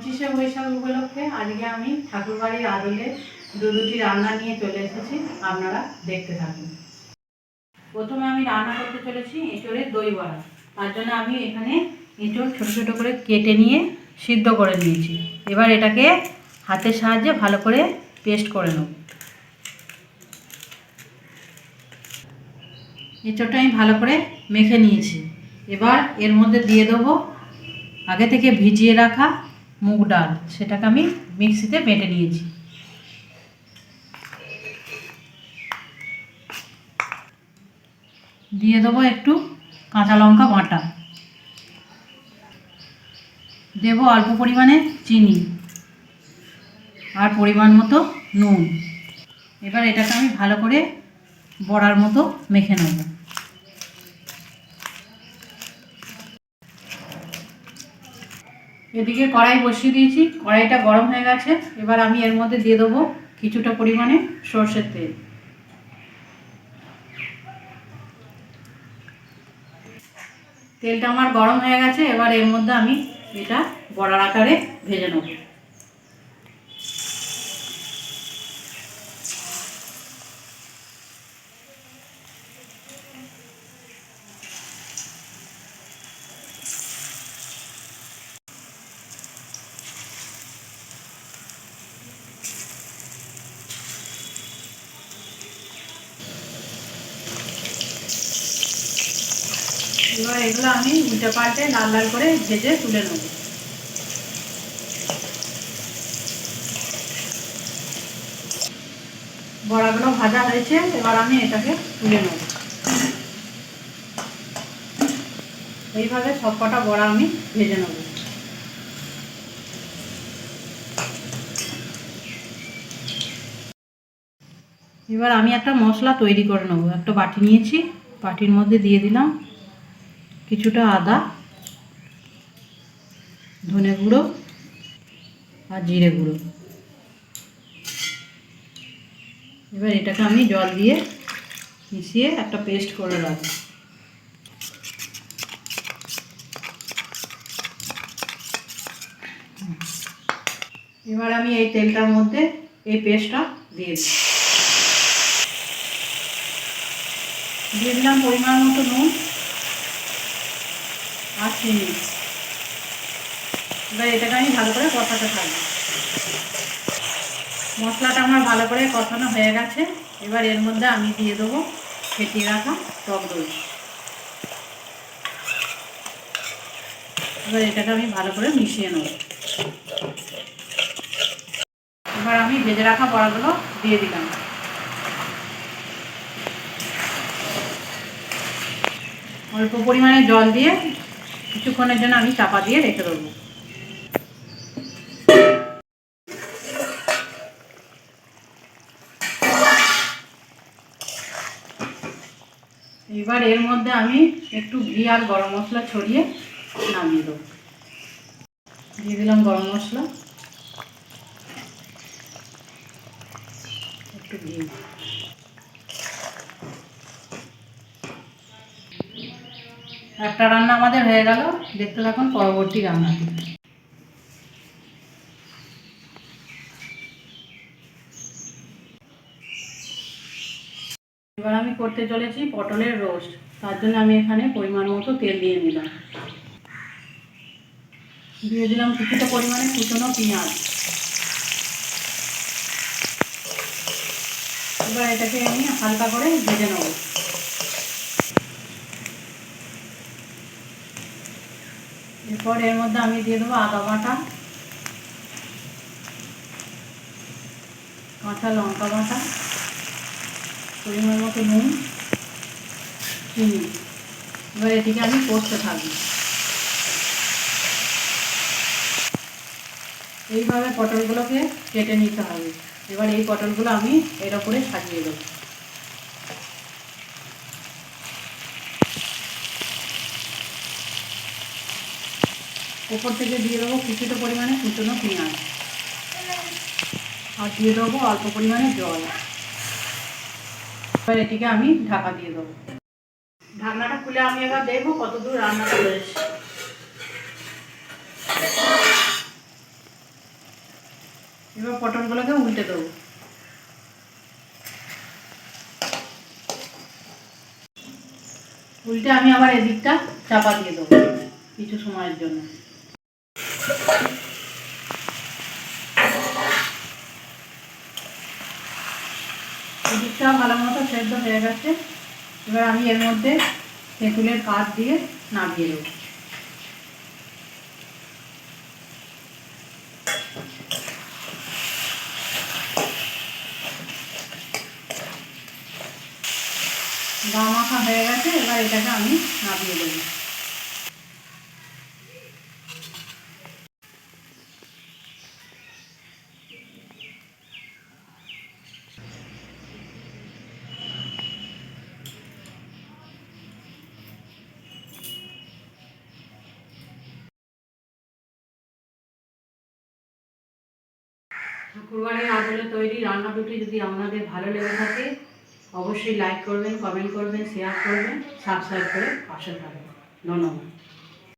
25শে বৈশাখ উপলক্ষে আজকে আমি ঠাকুরবাড়ির আদলে দুটি রান্না নিয়ে চলে এসেছি, আপনারা দেখতে থাকুন। প্রথমে আমি রান্না করতে চলেছি এঁচোড়ের দই বড়া। তার জন্য আমি এখানে এঁচোড় ছোটো ছোটো করে কেটে নিয়ে সিদ্ধ করে নিয়েছি। এবার এটাকে হাতের সাহায্যে ভালো করে পেস্ট করে নেব। এঁচোড়টা আমি ভালো করে মেখে নিয়েছি। এবার এর মধ্যে দিয়ে দেবো আগে থেকে ভিজিয়ে রাখা মুগ ডাল, সেটাকে আমি মিক্সিতে বেটে নিয়েছি। দিয়ে দেবো একটু কাঁচা লঙ্কা বাটা, দেবো অল্প পরিমাণে চিনি আর পরিমাণ মতো নুন। এবার এটাকে আমি ভালো করে বড়ার মতো মেখে নেব। এদিকে কড়াই বসিয়ে দিয়েছি, কড়াইটা গরম হয়ে গেছে। এবার আমি এর মধ্যে দিয়ে দেবো কিছুটা পরিমাণে সর্ষের তেল। তেলটা আমার গরম হয়ে গেছে। এবার এর মধ্যে আমি এটা বড়ার আকারে ভেজে নেব। এবার এগুলো আমি উল্টে পাল্টে লাল লাল করে ভেজে তুলে নেব। বড়াগুলো ভাজা হয়েছে, এবার আমি এটাকে তুলে নেব। এইভাবে সবকটা বড়া আমি ভেজে নেব। এবার আমি একটা মশলা তৈরি করে নেব। একটা বাটি নিয়েছি, বাটির মধ্যে দিয়ে দিলাম কিছুটা আদা, ধনে গুঁড়ো আর জিরে গুঁড়ো। এবার এটাকে আমি জল দিয়ে মিশিয়ে একটা পেস্ট করে রাখবো। এবার আমি এই তেলটার মধ্যে এই পেস্টটা দিয়ে দিলাম পরিমাণ মতো নুন আর চিনি। এবার এটাকে আমি ভালো করে কষাতে থাকবো। মশলাটা আমার ভালো করে কষানো হয়ে গেছে। এবার এর মধ্যে আমি দিয়ে দেবো ফেটিয়ে রাখা টক দই। এবার এটাকে আমি ভালো করে মিশিয়ে নেব। এবার আমি ভেজে রাখা বড়াগুলো দিয়ে দিলাম। অল্প পরিমাণে জল দিয়ে কিছুক্ষণের জন্য আমি চাপা দিয়ে রেখে দেবো। এবার এর মধ্যে আমি একটু ঘি আর গরম মশলা ছড়িয়ে নামিয়ে দেবো। দিয়ে দিলাম গরম মশলা, একটু ঘি। একটা রান্না আমাদের হয়ে গেল। দেখতে থাকুন পরবর্তী রান্নাটি। এবার আমি করতে চলেছি পটলের রোস্ট। তার জন্য আমি এখানে পরিমাণ মতো তেল দিয়ে নিলাম। দিয়ে দিলাম কিছুটা পরিমাণে কুচনো পেঁয়াজ। এবার এটাকে আমি হালকা করে ভেজে নেব। এরপর এর মধ্যে আমি দিয়ে দেবো আদা বাটা, কাঁচা লঙ্কা বাটা, পরিমাণ মতো নুন, চিনি। এবার এটিকে আমি কষতে থাকবো। এইভাবে পটলগুলোকে কেটে নিতে হবে। এবার এই পটলগুলো আমি এর উপরে সাজিয়ে দেবো। ওপর থেকে দিয়ে দেবো কিছুটা পরিমাণে কুচনো পেঁয়াজ আর দিয়ে দেবো অল্প পরিমাণে জল। এবার এটিকে আমি ঢাকা দিয়ে দেবো। ঢাকনাটা খুলে আমি এবার দেখবো কতদূর রান্নাটা হয়েছে। এবার পটলগুলোকে উল্টে দেবো। উল্টে আমি আবার এদিকটা চাপা দিয়ে দেবো কিছু সময়ের জন্য। এদিকটাও ভালো মতো সেদ্ধ হয়ে গেছে। এবার আমি এর মধ্যে তেঁতুলের কাঠ দিয়ে নামিয়ে দেবো। গা মাখা হয়ে গেছে, এবার এটাকে আমি নামিয়ে দেবো। ঠাকুরবাড়ির আদলে তৈরি রান্না দুটি যদি আপনাদের ভালো লেগে থাকে অবশ্যই লাইক করবেন, কমেন্ট করবেন, শেয়ার করবেন, সাবস্ক্রাইব করে পাশে থাকবেন। ধন্যবাদ।